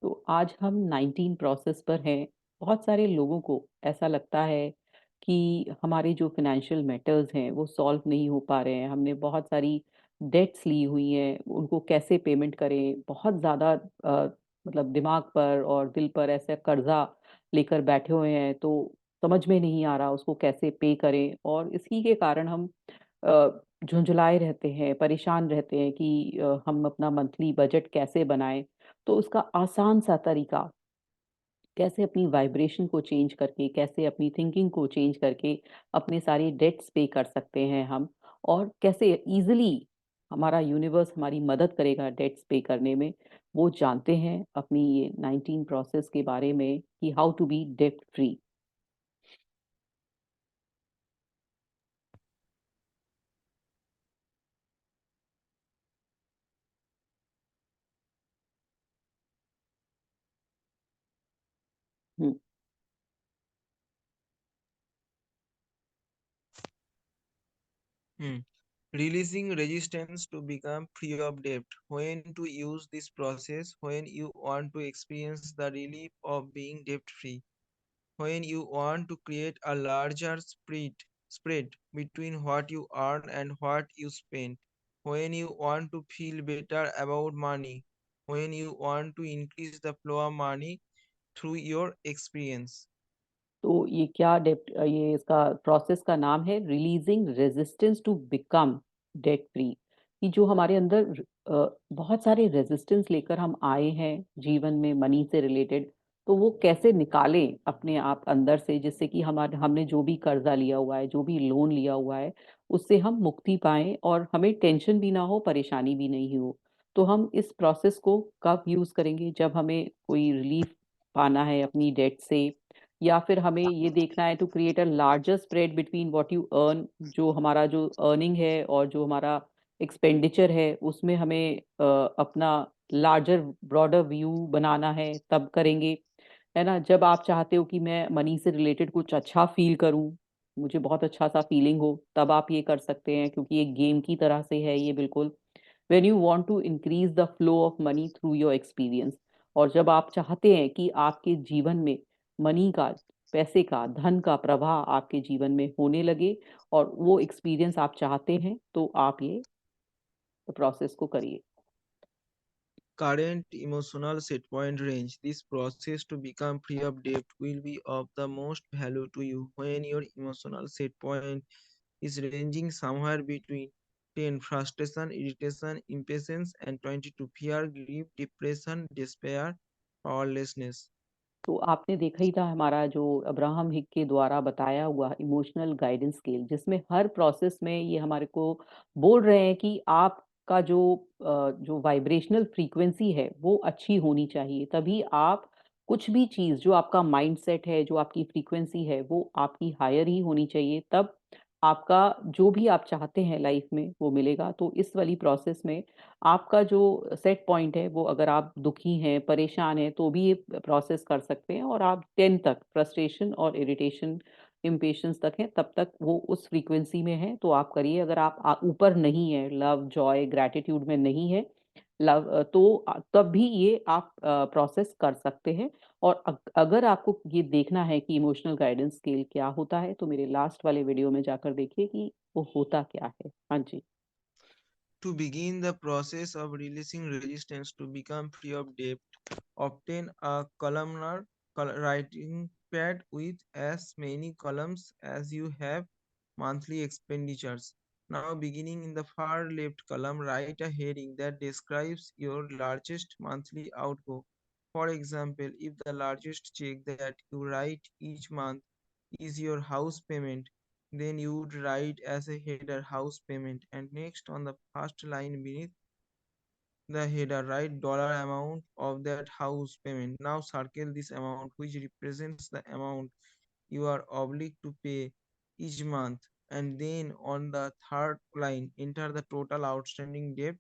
तो आज हम 19 प्रोसेस पर हैं। बहुत सारे लोगों को ऐसा लगता है कि हमारे जो फाइनेंशियल मैटर्स हैं वो सॉल्व नहीं हो पा रहे हैं। हमने बहुत सारी डेट्स ली हुई हैं, उनको कैसे पेमेंट करें? बहुत ज़्यादा मतलब दिमाग पर और दिल पर ऐसा कर्ज़ा लेकर बैठे हुए हैं, तो समझ में नहीं आ रहा उसको कैसे पे करें। और इसी के कारण हम झुंझलाए रहते हैं, परेशान रहते हैं कि हम अपना मंथली बजट कैसे बनाएँ? तो उसका आसान सा तरीका कैसे अपनी वाइब्रेशन को चेंज करके, कैसे अपनी थिंकिंग को चेंज करके अपने सारे डेट्स पे कर सकते हैं हम, और कैसे ईज़िली हमारा यूनिवर्स हमारी मदद करेगा डेट्स पे करने में, वो जानते हैं अपनी ये 19 प्रोसेस के बारे में कि how to be debt free. हुँ। Hmm. Releasing resistance to become free of debt. When to use this process? When you want to experience the relief of being debt free. When you want to create a larger spread between what you earn and what you spend. When you want to feel better about money. When you want to increase the flow of money through your experience. तो ये क्या ये इसका process का नाम है releasing resistance to become debt free. कि जो हमारे अंदर बहुत सारे रेजिस्टेंस लेकर हम आए हैं जीवन में मनी से रिलेटेड, तो वो कैसे निकालें अपने आप अंदर से, जिससे कि हमारे हमने जो भी कर्जा लिया हुआ है, जो भी लोन लिया हुआ है, उससे हम मुक्ति पाएं और हमें टेंशन भी ना हो, परेशानी भी नहीं हो। तो हम इस प्रोसेस को कब यूज करेंगे? जब हमें कोई रिलीफ पाना है अपनी डेट से, या फिर हमें ये देखना है to create a larger spread between what you earn, जो हमारा जो अर्निंग है और जो हमारा एक्सपेंडिचर है, उसमें हमें अपना लार्जर ब्रॉडर व्यू बनाना है, तब करेंगे, है ना? जब आप चाहते हो कि मैं मनी से रिलेटेड कुछ अच्छा फ़ील करूँ, मुझे बहुत अच्छा-सा फ़ीलिंग हो, तब आप ये कर सकते हैं, क्योंकि ये गेम की तरह से है ये बिल्कुल। When you want to increase the flow of money through your experience, और जब आप चाहते हैं कि आपके जीवन में मनी का, पैसे का, धन का प्रवाह आपके जीवन में होने लगे और वो एक्सपीरियंस आप चाहते हैं, तो आप ये प्रोसेस को करिए। Current emotional set point range. This process to become free of debt will be of the most value to you when your emotional set point is ranging somewhere between 10 frustration, irritation, impatience, and 22 fear, grief, depression, despair, powerlessness. तो आपने देखा ही था हमारा जो Abraham हिक के द्वारा बताया हुआ इमोशनल गाइडेंस स्केल, जिसमें हर प्रोसेस में ये हमारे को बोल रहे हैं कि आपका जो वाइब्रेशनल फ्रीक्वेंसी है वो अच्छी होनी चाहिए, तभी आप कुछ भी चीज़, जो आपका माइंडसेट है, जो आपकी फ्रीक्वेंसी है, वो आपकी हायर ही होनी चाहिए, तब आपका जो भी आप चाहते हैं लाइफ में वो मिलेगा। तो इस वाली प्रोसेस में आपका जो सेट पॉइंट है, वो अगर आप दुखी हैं, परेशान हैं, तो भी ये प्रोसेस कर सकते हैं, और आप 10 तक फ्रस्ट्रेशन और इरिटेशन, इम्पेशंस तक हैं, तब तक वो उस फ्रीक्वेंसी में है, तो आप करिए। अगर आप ऊपर नहीं हैं, लव, जॉय, ग्रैटिट्यूड में नहीं है, तो तब भी ये आप प्रोसेस कर सकते हैं। और अगर आपको ये देखना है कि इमोशनल गाइडेंस स्केल क्या होता है, तो मेरे लास्ट वाले वीडियो में जाकर देखिए कि वो होता क्या है। हाँ जी। To begin the process of releasing resistance to become free of debt, obtain a columnar writing pad with as many columns as you have monthly expenditures. Now, beginning in the far left column, write a heading that describes your largest monthly outgo. For example, if the largest check that you write each month is your house payment, then you would write as a header house payment, and next on the first line beneath the header write dollar amount of that house payment. Now circle this amount which represents the amount you are obliged to pay each month, and then on the third line enter the total outstanding debt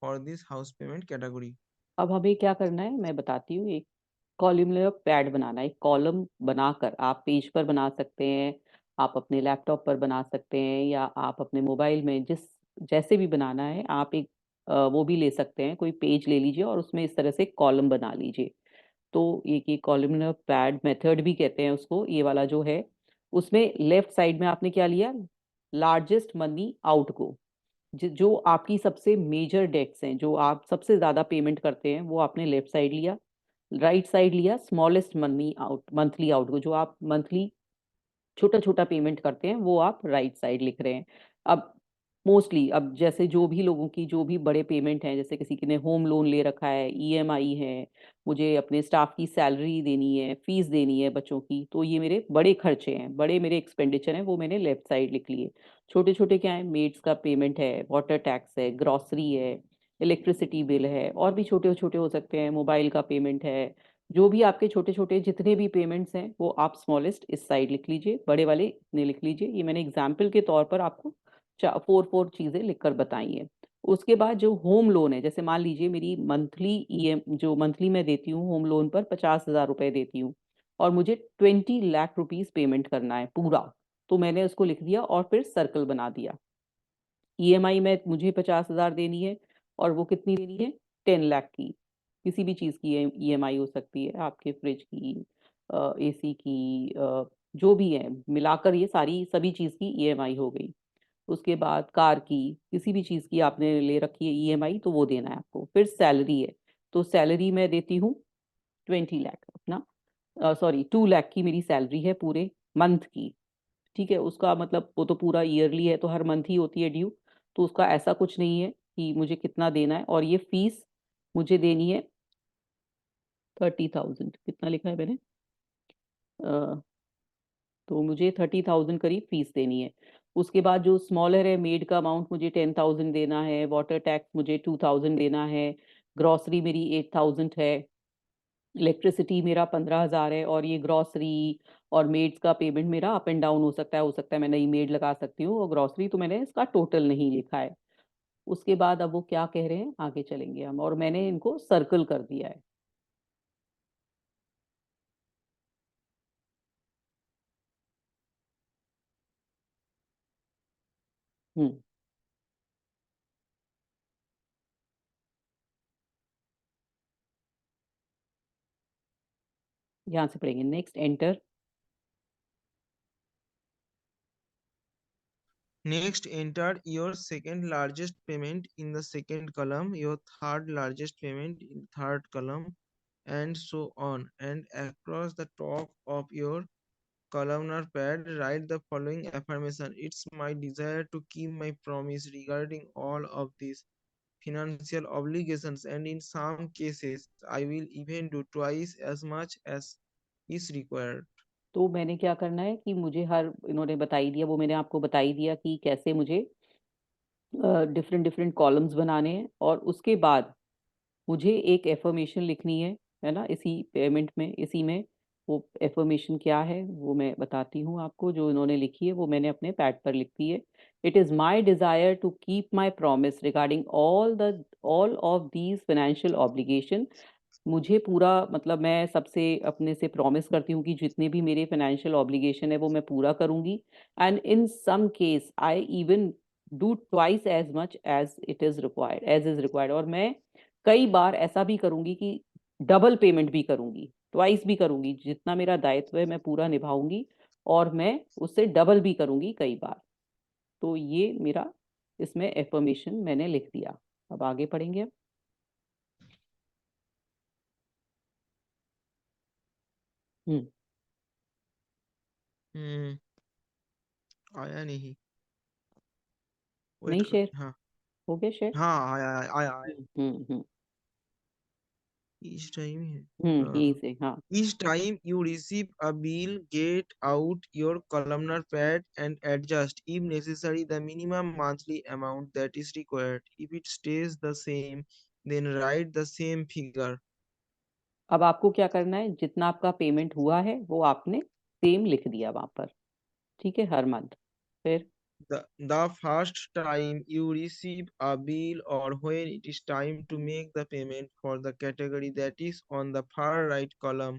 for this house payment category. अब हमें क्या करना है, मैं बताती हूँ। एक columnar pad बनाना है। एक कॉलम बनाकर आप पेज पर बना सकते हैं, आप अपने लैपटॉप पर बना सकते हैं, या आप अपने मोबाइल में जैसे भी बनाना है, आप एक वो भी ले सकते हैं, कोई पेज ले लीजिए और उसमें इस तरह से कॉलम बना लीजिए। तो एक ये कॉलमनर पैड मेथड भी कहते हैं उसको, ये वाला जो है, उसमें लेफ्ट साइड में आपने क्या लिया, लार्जेस्ट मनी आउट को, जो आपकी सबसे मेजर डेट्स हैं, जो आप सबसे ज्यादा पेमेंट करते हैं, वो आपने लेफ्ट साइड लिया। राइट साइड लिया smallest money out, monthly out को, जो आप मंथली छोटा छोटा पेमेंट करते हैं, वो आप राइट साइड लिख रहे हैं। अब मोस्टली, अब जैसे जो भी लोगों की जो भी बड़े पेमेंट हैं, जैसे किसी ने होम लोन ले रखा है, ईएमआई है, मुझे अपने स्टाफ की सैलरी देनी है, फीस देनी है बच्चों की, तो ये मेरे बड़े खर्चे हैं, बड़े मेरे एक्सपेंडिचर हैं, वो मैंने लेफ्ट साइड लिख लिए। छोटे छोटे क्या है, मेड्स का पेमेंट है, वाटर टैक्स है, ग्रॉसरी है, इलेक्ट्रिसिटी बिल है, और भी छोटे छोटे हो सकते हैं, मोबाइल का पेमेंट है, जो भी आपके छोटे छोटे जितने भी पेमेंट्स हैं, वो आप स्मॉलेस्ट इस साइड लिख लीजिए, बड़े वाले इतने लिख लीजिए। ये मैंने एग्जाम्पल के तौर पर आपको फोर फोर चीजें लिखकर बताई हैं। उसके बाद जो होम लोन है, जैसे मान लीजिए मेरी मंथली ईएम, जो मंथली मैं देती हूँ होम लोन पर 50,000 रुपए देती हूँ, और मुझे 20 लाख रुपीज पेमेंट करना है पूरा, तो मैंने उसको लिख दिया और फिर सर्कल बना दिया। ईएमआई में मुझे 50,000 देनी है, और वो कितनी देनी है, 10 लाख की। किसी भी चीज़ की ईएमआई हो सकती है, आपके फ्रिज की, एसी की, जो भी है, मिलाकर ये सारी सभी चीज़ की ईएमआई हो गई। उसके बाद कार की, किसी भी चीज़ की आपने ले रखी है ईएमआई, तो वो देना है आपको। फिर सैलरी है, तो सैलरी मैं देती हूँ 20 लाख अपना, सॉरी 2 लाख की मेरी सैलरी है पूरे मंथ की। ठीक है, उसका मतलब वो तो पूरा ईयरली है, तो हर मंथ ही होती है ड्यू, तो उसका ऐसा कुछ नहीं है कि मुझे कितना देना है। और ये फीस मुझे देनी है 30,000, कितना लिखा है मैंने, तो मुझे 30,000 करीब फीस देनी है। उसके बाद जो स्मॉलर है, मेड का अमाउंट मुझे 10,000 देना है, वाटर टैक्स मुझे 2,000 देना है, ग्रॉसरी मेरी 8,000 है, इलेक्ट्रिसिटी मेरा 15,000 है, और ये ग्रॉसरी और मेड्स का पेमेंट मेरा अप एंड डाउन हो सकता है मैं नई मेड लगा सकती हूँ, और ग्रॉसरी तो मैंने इसका टोटल नहीं लिखा है। उसके बाद अब वो क्या कह रहे हैं, आगे चलेंगे हम, और मैंने इनको सर्कल कर दिया है। हम्म, यहाँ से पढ़ेंगे, next enter. Next, enter your second largest payment in the second column, your third largest payment in third column, and so on. And across the top of your columnar pad, write the following affirmation. It's my desire to keep my promise regarding all of these financial obligations, and in some cases, I will even do twice as much as is required. तो मैंने क्या करना है कि मुझे हर, इन्होंने बता ही दिया, वो मैंने आपको बता ही दिया कि कैसे मुझे डिफरेंट डिफरेंट कॉलम्स बनाने हैं, और उसके बाद मुझे एक एफर्मेशन लिखनी है ना, इसी पेमेंट में, इसी में। वो एफर्मेशन क्या है वो मैं बताती हूँ आपको, जो इन्होंने लिखी है वो मैंने अपने पैड पर लिख दी है। It is my desire to keep my promise regarding all of these financial obligation. मुझे पूरा, मतलब मैं सबसे अपने से प्रॉमिस करती हूँ कि जितने भी मेरे फाइनेंशियल ऑब्लिगेशन है वो मैं पूरा करूंगी। And in some case I even do twice as much as it is required, as is required, और मैं कई बार ऐसा भी करूंगी कि डबल पेमेंट भी करूंगी, ट्वाइस भी करूंगी, जितना मेरा दायित्व है मैं पूरा निभाऊंगी, और मैं उससे डबल भी करूंगी कई बार। तो ये मेरा इसमें एफर्मेशन मैंने लिख दिया। अब आगे पढ़ेंगे अब। हम्म, हम्म, आया नहीं। वेट नहीं कर, शेयर हाँ। हो गया शेयर। हाँ, आया आया आया आया। हम्म। Each time है। यही हाँ। से, हाँ। Each time you receive a bill, get out your columnar pad and adjust, if necessary, the minimum monthly amount that is required. If it stays the same, then write the same figure. अब आपको क्या करना है, जितना आपका payment हुआ है वो आपने सेम लिख दिया वहां पर, ठीक है, हर मंथ। फिर The first time you receive a bill or when it is time to make the payment for the category that is on the far right column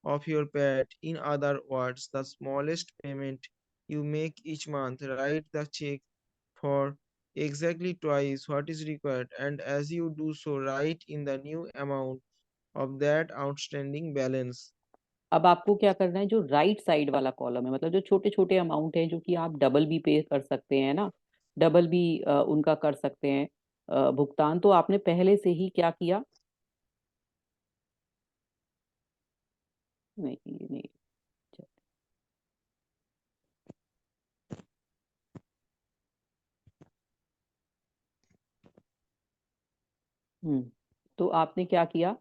of your pad. In other words, the smallest payment you make each month. Write the check for exactly twice what is required, and as you do so, write in the new amount of that outstanding balance. अब आपको क्या करना है, जो right side वाला column है, मतलब जो छोटे छोटे अमाउंट है जो कि आप डबल भी पे कर सकते हैं ना, डबल भी उनका कर सकते हैं भुगतान, तो आपने पहले से ही क्या किया, नहीं ये नहीं, तो आपने क्या किया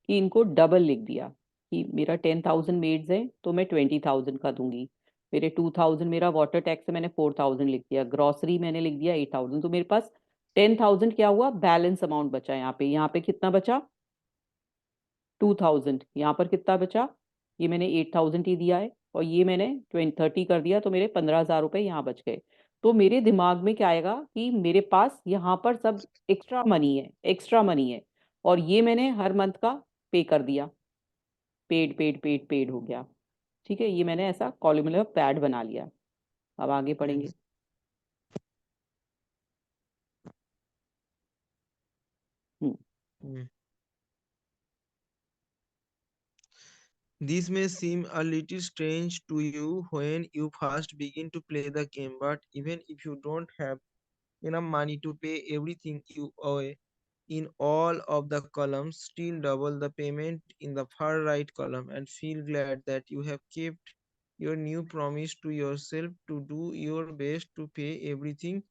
कि इनको डबल लिख दिया, कि मेरा 10,000 मेड्स है तो मैं 20,000 का दूंगी, मेरे 2,000 मेरा वाटर टैक्स है, मैंने 4,000 लिख दिया, ग्रॉसरी मैंने लिख दिया 8,000, तो मेरे पास 10,000 क्या हुआ, बैलेंस अमाउंट बचा। यहाँ पे कितना बचा, 2,000। यहाँ पर कितना बचा, ये मैंने 8,000 ही दिया है, और ये मैंने 30 कर दिया, तो मेरे 15,000 रुपए यहाँ बच गए। तो मेरे दिमाग में क्या आएगा कि मेरे पास यहाँ पर सब एक्स्ट्रा मनी है, एक्स्ट्रा मनी है, और ये मैंने हर मंथ का पे कर दिया, पेड पेड पेड पेड हो गया। ठीक है, ये मैंने ऐसा कॉलम पैड बना लिया। अब आगे पढ़ेंगे। Yes. Hmm Hmm. This may seem a little strange to you when you first begin to play the game, but even if you don't have enough money to pay everything you owe in all of the columns, still double the payment in the far right column and feel glad that you have kept your new promise to yourself to do your best to pay everything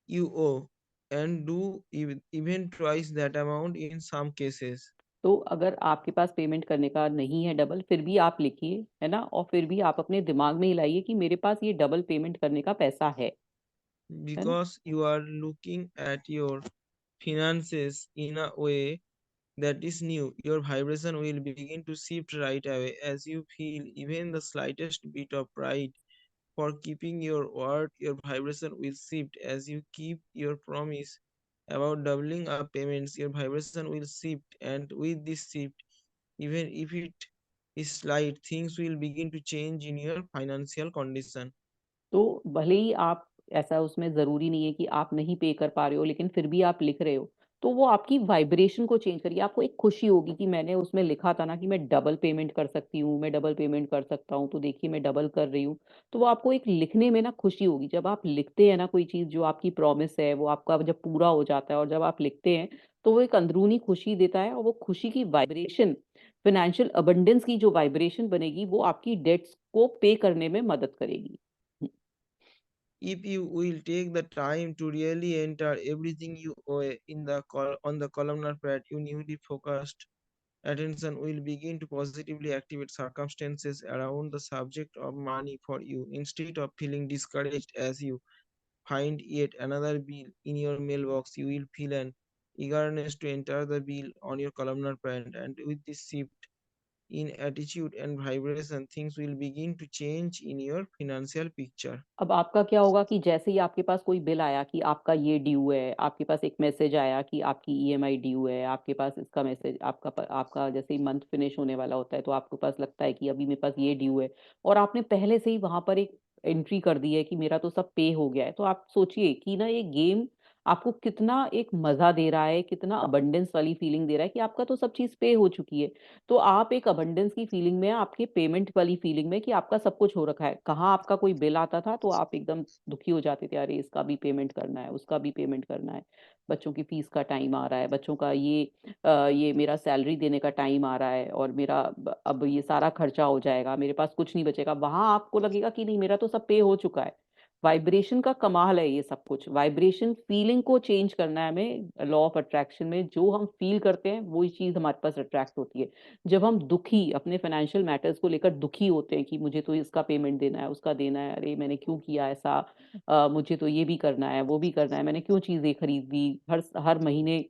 you owe and do even twice that amount in some cases. तो अगर आपके पास payment करने का नहीं है double, फिर भी आप लिखिए, है ना, और फिर भी आप अपने दिमाग में ही लाइए कि मेरे पास ये डबल पेमेंट करने का पैसा है ना। Because you are looking at your finances in a way that is new, your vibration will begin to shift right away as you feel even the slightest bit of pride for keeping your word. Your vibration will shift as you keep your promise about doubling up payments. Your vibration will shift, and with this shift, even if it is slight, things will begin to change in your financial condition. तो भले ही आप, ऐसा उसमें ज़रूरी नहीं है कि आप नहीं पे कर पा रहे हो, लेकिन फिर भी आप लिख रहे हो, तो वो आपकी वाइब्रेशन को चेंज करिए। आपको एक खुशी होगी कि मैंने उसमें लिखा था ना कि मैं डबल पेमेंट कर सकती हूँ, मैं डबल पेमेंट कर सकता हूँ, तो देखिए मैं डबल कर रही हूँ। तो वो आपको एक लिखने में ना खुशी होगी। जब आप लिखते हैं ना कोई चीज़ जो आपकी प्रॉमिस है, वो आपका जब पूरा हो जाता है और जब आप लिखते हैं, तो वो एक अंदरूनी खुशी देता है, और वो खुशी की वाइब्रेशन, फाइनेंशियल अबंडेंस की जो वाइब्रेशन बनेगी, वो आपकी डेट्स को पे करने में मदद करेगी। If you will take the time to really enter everything you owe in the on the columnar pad, your newly focused attention will begin to positively activate circumstances around the subject of money for you. Instead of feeling discouraged as you find yet another bill in your mailbox, you will feel an eagerness to enter the bill on your columnar pad. And with this shift in attitude and vibration, things will begin to change in your financial picture. अब आपका क्या होगा कि जैसे ही आपके पास कोई bill आया कि आपका ये ड्यू है, आपके पास एक मैसेज आया कि आपकी ईएमआई ड्यू है, आपके पास इसका मैसेज, आपका जैसे ही मंथ फिनिश होने वाला होता है, तो आपके पास लगता है कि अभी मेरे पास ये ड्यू है, और आपने पहले से ही वहां पर एक एंट्री कर दी है कि मेरा तो सब पे हो गया है, तो आप सोचिए कि ना ये गेम आपको कितना एक मजा दे रहा है, कितना अबंडेंस वाली फीलिंग दे रहा है कि आपका तो सब चीज पे हो चुकी है। तो आप एक अबंडेंस की फीलिंग में, आपके पेमेंट वाली फीलिंग में, कि आपका सब कुछ हो रखा है। कहाँ आपका कोई बिल आता था तो आप एकदम दुखी हो जाते थे, अरे इसका भी पेमेंट करना है, उसका भी पेमेंट करना है, बच्चों की फीस का टाइम आ रहा है, बच्चों का ये मेरा सैलरी देने का टाइम आ रहा है, और मेरा अब ये सारा खर्चा हो जाएगा, मेरे पास कुछ नहीं बचेगा। वहां आपको लगेगा कि नहीं, मेरा तो सब पे हो चुका है। वाइब्रेशन का कमाल है ये सब कुछ, वाइब्रेशन फीलिंग को चेंज करना है हमें। लॉ ऑफ अट्रैक्शन में जो हम फील करते हैं वही चीज हमारे पास अट्रैक्ट होती है। जब हम दुखी, अपने फाइनेंशियल मैटर्स को लेकर दुखी होते हैं कि मुझे तो इसका पेमेंट देना है, उसका देना है, अरे मैंने क्यों किया ऐसा, मुझे तो ये भी करना है, वो भी करना है, मैंने क्यों चीजें खरीद ली, हर हर महीने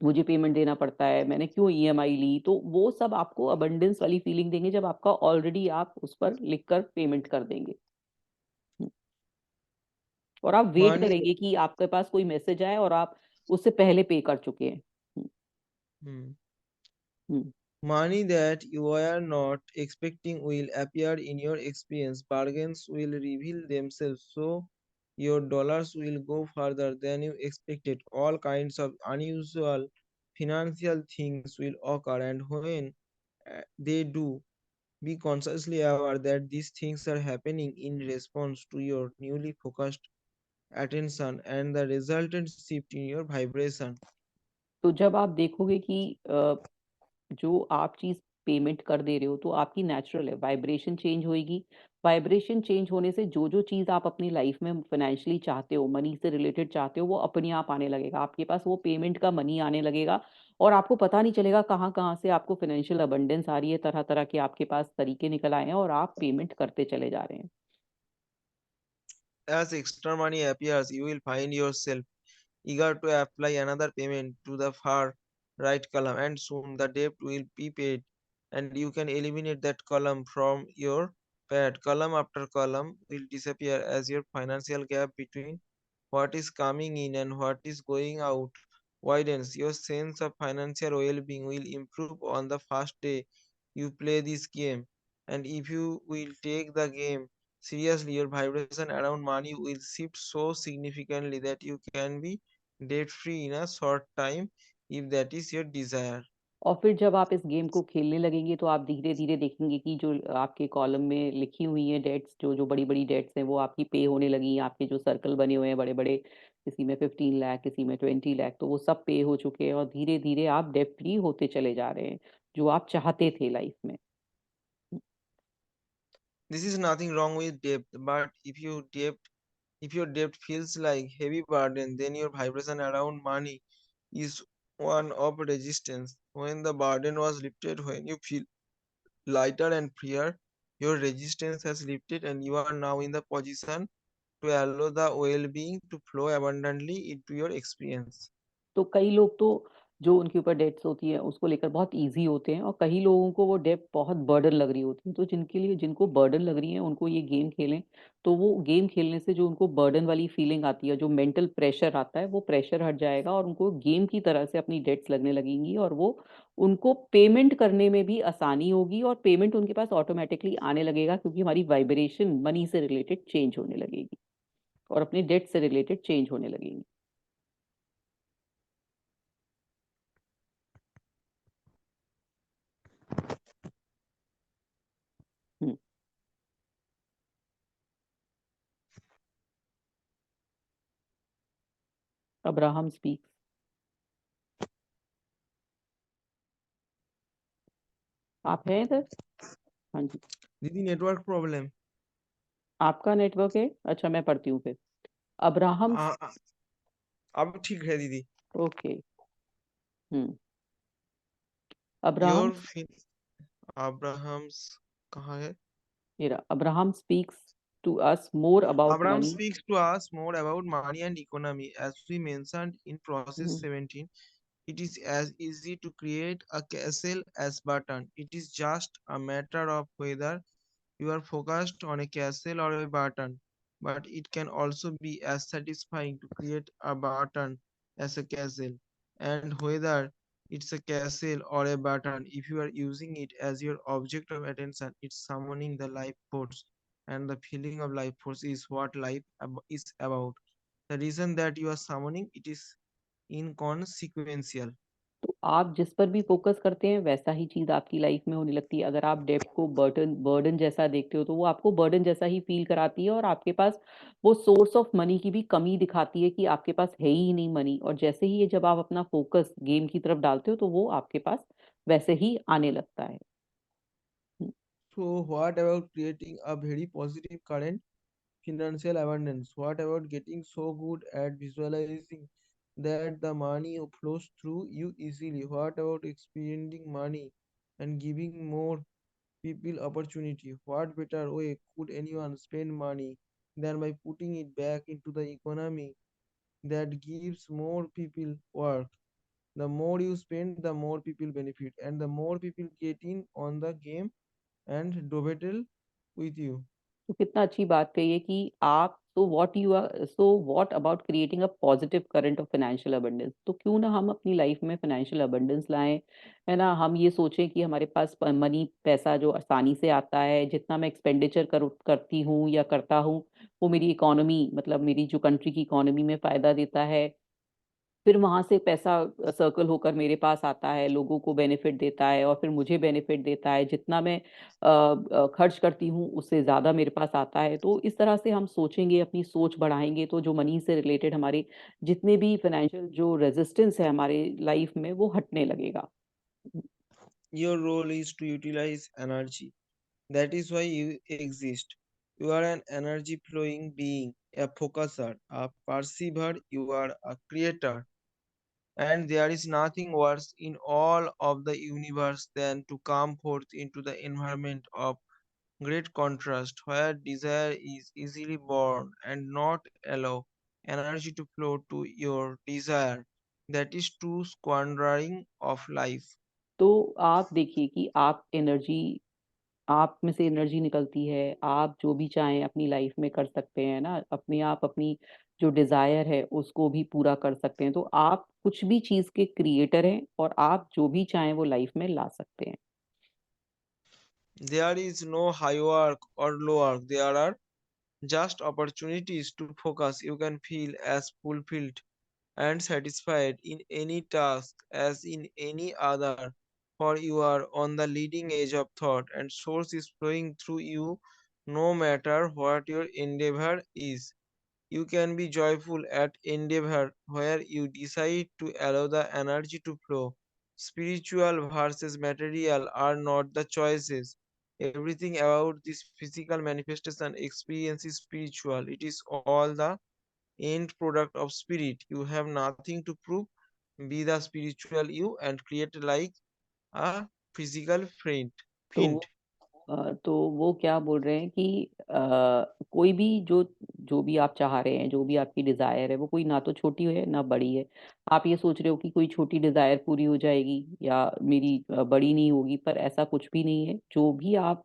मुझे पेमेंट देना पड़ता है, मैंने क्यों ईएमआई ली, तो वो सब आपको अबंडेंस वाली फीलिंग देंगे जब आपका ऑलरेडी आप उस पर लिखकर पेमेंट कर देंगे। हम्म, और आप वेट Money. करेंगे कि आपके पास कोई मैसेज आए और आप उससे पहले पे कर चुके हैं। Hmm. Hmm, Money that you were not expecting will appear in your experience. Bargains will reveal themselves, so your dollars will go further than you expected. All kinds of unusual financial things will occur, and when they do, be consciously aware that these things are happening in response to your newly focused attention and the resultant shift in your vibration. तो जब आप देखोगे कि जो आप चीज़ payment कर दे रहे हो तो आपकी नेचुरल है, वाइब्रेशन चेंज होएगी। वाइब्रेशन चेंज होने से जो-जो चीज़ आप अपनी लाइफ में फाइनेंशियली चाहते हो, मनी से रिलेटेड चाहते हो, वो अपने आप आने लगेगा। आपके पास वो पेमेंट का मनी आने लगेगा और आपको पता नहीं चलेगा कहाँ-कहाँ से आपको फाइनेंशियल अबंडेंस आ रही है, तरह-तरह के आपके पास तरीके निकल आए हैं और आप पेमेंट करते चले जा रहे हैं। As extra money appears, you will find yourself eager to apply another payment to the far right column, and soon the debt will be paid, and you can eliminate that column from your pad. Column after column will disappear as your financial gap between what is coming in and what is going out widens. Your sense of financial well-being will improve on the first day you play this game, and if you will take the game seriously, your vibration around money will shift so significantly that you can be debt free in a short time if that is your desire. और फिर जब आप इस game को खेलने लगेंगे तो आप धीरे-धीरे देखेंगे कि जो आपके कॉलम में लिखी हुई हैं डेट्स जो बड़ी-बड़ी डेट्स हैं वो आपकी पे होने लगी हैं। आपके जो सर्कल बने हुए हैं बड़े-बड़े, किसी में 15 लाख, किसी में 20 लाख, तो वो सब पे हो चुके हैं और धीरे-धीरे आप डेब्ट फ्री होते चले जा रहे हैं, जो आप चाहते थे लाइफ में। This is nothing wrong with debt, but if your debt feels like heavy burden, then your vibration around money is one of resistance. When the burden was lifted, when you feel lighter and freer, your resistance has lifted and you are now in the position to allow the well-being to flow abundantly into your experience. तो कई लोग तो जो उनके ऊपर dates होती है उसको लेकर बहुत ईज़ी होते हैं और कई लोगों को वो डेट बहुत बर्डन लग रही होती है। तो जिनके लिए जिनको बर्डन लग रही है उनको ये गेम खेलें, तो वो गेम खेलने से जो उनको बर्डन वाली फीलिंग आती है, जो मेंटल प्रेशर आता है, वो प्रेशर हट जाएगा और उनको गेम की तरह से अपनी डेट्स लगने लगेंगी और वो उनको पेमेंट करने में भी आसानी होगी और पेमेंट उनके पास ऑटोमैटिकली आने लगेगा क्योंकि हमारी वाइब्रेशन मनी से रिलेटेड चेंज होने लगेगी और अपने डेट से रिलेटेड चेंज होने लगेगी। हुँ, अब्राहम स्पीक्स। आप हैं इधर? हाँ जी। दीदी नेटवर्क प्रॉब्लम। आपका नेटवर्क है? अच्छा मैं पढ़ती हूँ फिर। अब्राहम स अब ठीक है दीदी। ओके। हुँ। अब्राहम योर अब्राहम्स कहाँ है? ये रहा। Abraham speaks to us more about Abraham मनी speaks to us more about money and economy. As we mentioned in process hmm, 17, it is as easy to create a castle as button. It is just a matter of whether you are focused on a castle or a button. But it can also be as satisfying to create a button as a castle. And whether it's a castle or a button, if you are using it as your object of attention, it's summoning the life force. And the feeling of life force is what is about. The reason that you are summoning it is inconsequential. तो आप जिस पर भी focus करते हैं वैसा ही चीज़ आपकी life में होने लगती है। अगर आप डेब्ट को बर्डन बर्डन जैसा देखते हो तो वो आपको बर्डन जैसा ही फ़ील कराती है और आपके पास वो सोर्स ऑफ मनी की भी कमी दिखाती है कि आपके पास है ही नहीं मनी और जैसे ही ये जब आप अपना फ़ोकस गेम की तरफ डालते हो तो वो आपके पास वैसे ही आने लगता है। हुँ। So, what about creating a very positive current financial abundance? What about getting so good at visualizing that the money flows through you easily? What about expending money and giving more people opportunity? What better way could anyone spend money than by putting it back into the economy that gives more people work? The more you spend, the more people benefit, and the more people get in on the game and dovetail with you. तो कितना अच्छी बात कही है कि आप so what about creating a positive current of financial abundance तो क्यों ना हम अपनी लाइफ में फाइनेंशियल अबंडेंस लाएं है ना हम ये सोचें कि हमारे पास मनी पैसा जो आसानी से आता है जितना मैं एक्सपेंडिचर करती हूँ या करता हूँ वो मेरी इकोनॉमी मतलब मेरी जो कंट्री की इकोनॉमी में फायदा देता है फिर वहाँ से पैसा सर्कल होकर मेरे पास आता है, लोगों को बेनिफिट देता है और फिर मुझे बेनिफिट देता है। जितना मैं खर्च करती हूँ, उससे ज़्यादा मेरे पास आता है। तो इस तरह से हम सोचेंगे, अपनी सोच बढ़ाएँगे, तो जो मनी से रिलेटेड हमारे जितने भी फाइनेंशियल जो रेजिस्टेंस है हमारे लाइफ में, वो हटने लगेगा। Your role is to utilize energy. That is why you exist. You are an energy flowing being, a focuser, a perceiver, you are a creator. And there is nothing worse in all of the universe than to come forth into the environment of great contrast, where desire is easily born and not allow energy to flow to your desire. That is true squandering of life. तो आप देखिए कि आप में से energy निकलती है, आप जो भी चाहें अपनी लाइफ में कर सकते हैं ना, अपने आप अपनी जो डिज़ायर है उसको भी पूरा कर सकते हैं। तो आप कुछ भी चीज़ के क्रिएटर हैं और आप जो भी चाहें वो लाइफ में ला सकते हैं। There is no high work or low work. There are just opportunities to focus. You can feel as fulfilled and satisfied in any task as in any other, for you are on the leading edge of thought, and source is flowing through you no matter what your endeavor is. You can be joyful at endeavor where you decide to allow the energy to flow. Spiritual versus material are not the choices. Everything about this physical manifestation experience is spiritual. It is all the end product of spirit. You have nothing to prove. Be the spiritual you and create like a physical friend. तो Fiend. तो वो क्या बोल रहे हैं कि कोई भी जो भी आप चाह रहे हैं, जो भी आपकी डिज़ायर है, वो कोई ना तो छोटी है, ना बड़ी है। आप ये सोच रहे हो कि कोई छोटी डिज़ायर पूरी हो जाएगी या मेरी बड़ी नहीं होगी, पर ऐसा कुछ भी नहीं है। जो भी आप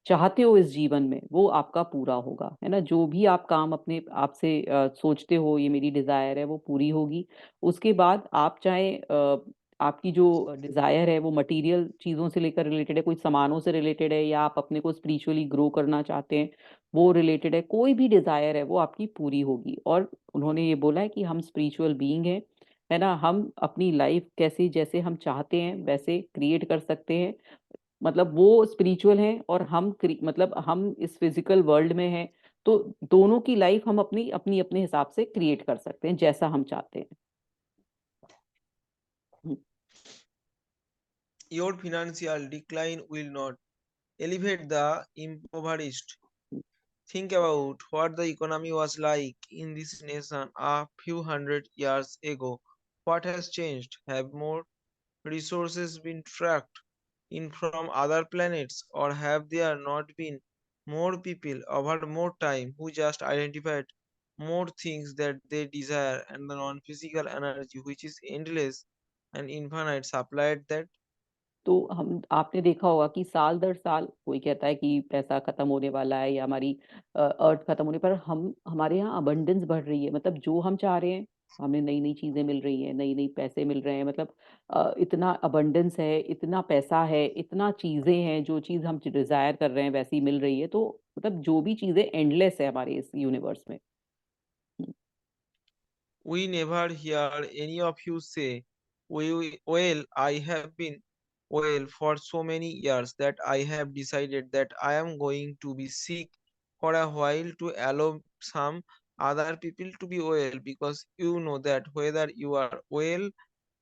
चाहते हो इस जीवन में, वो आपका पूरा होगा, है ना? जो भी आप काम अपने आप से सोचते हो, ये मेरी डिज़ायर है, वो पूरी होगी। उसके बाद आप चाहे आपकी जो डिज़ायर है वो मटेरियल चीज़ों से लेकर रिलेटेड है, कोई सामानों से रिलेटेड है या आप अपने को स्पिरिचुअली ग्रो करना चाहते हैं, वो रिलेटेड है, कोई भी डिज़ायर है वो आपकी पूरी होगी। और उन्होंने ये बोला है कि हम स्पिरिचुअल बीइंग हैं, है ना? हम अपनी लाइफ़ कैसी जैसे हम चाहते हैं वैसे क्रिएट कर सकते हैं। मतलब वो स्पिरिचुअल हैं और मतलब हम इस फिज़िकल वर्ल्ड में हैं, तो दोनों की लाइफ़ हम अपने हिसाब से क्रिएट कर सकते हैं, जैसा हम चाहते हैं। हुँ, Your financial decline will not elevate the impoverished. Hmm. Think about what the economy was like in this nation a few hundred years ago. What has changed? Have more resources been tracked in from other planets, or have there not been more people over more time who just identified more things that they desire and the non-physical energy which is endless and infinite supplied that? तो हम आपने देखा होगा कि साल दर साल कोई कहता है कि पैसा खत्म होने वाला है या हमारी अर्थ खत्म होने पर हम हमारे यहाँ अबंडेंस बढ़ रही है मतलब जो हम चाह रहे हैं हमें नई नई चीजें मिल रही हैं नई नई पैसे मिल रहे हैं मतलब इतना अबंडेंस है इतना पैसा है इतना चीजें हैं जो चीज हम डिजायर कर रहे हैं वैसी मिल रही है तो मतलब जो भी चीजें एंडलेस है हमारे इस यूनिवर्स में। हम्म, We never hear any of you say, well, I have been well for so many years that I have decided that I am going to be sick for a while to allow some other people to be well, because you know that whether you are well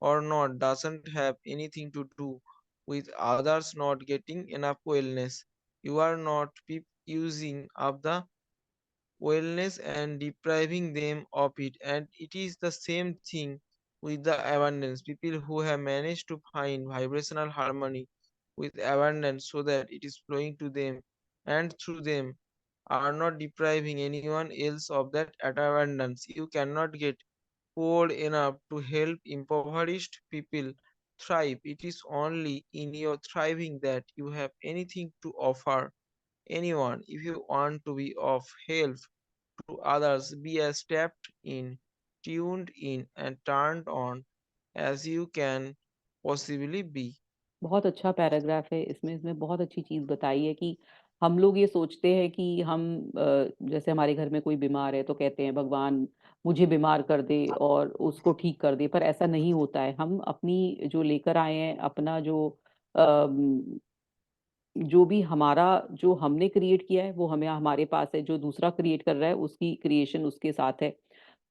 or not doesn't have anything to do with others not getting enough wellness. You are not using up the wellness and depriving them of it. And it is the same thing with the abundance. People who have managed to find vibrational harmony with abundance so that it is flowing to them and through them are not depriving anyone else of that abundance. You cannot get poor enough to help impoverished people thrive. It is only in your thriving that you have anything to offer anyone. If you want to be of help to others, be as tapped in, tuned in, and turned on as you can possibly be. बहुत अच्छा paragraph है इसमें इसमें बहुत अच्छी चीज बताई है कि हम लोग ये सोचते हैं कि हम जैसे हमारे घर में कोई बीमार है तो कहते हैं भगवान मुझे बीमार कर दे और उसको ठीक कर दे, पर ऐसा नहीं होता है। हम अपनी जो लेकर आए हैं, अपना जो भी हमारा जो हमने क्रिएट किया है वो हमें हमारे पास है, जो दूसरा क्रिएट कर रहा है उसकी क्रिएशन उसके साथ है।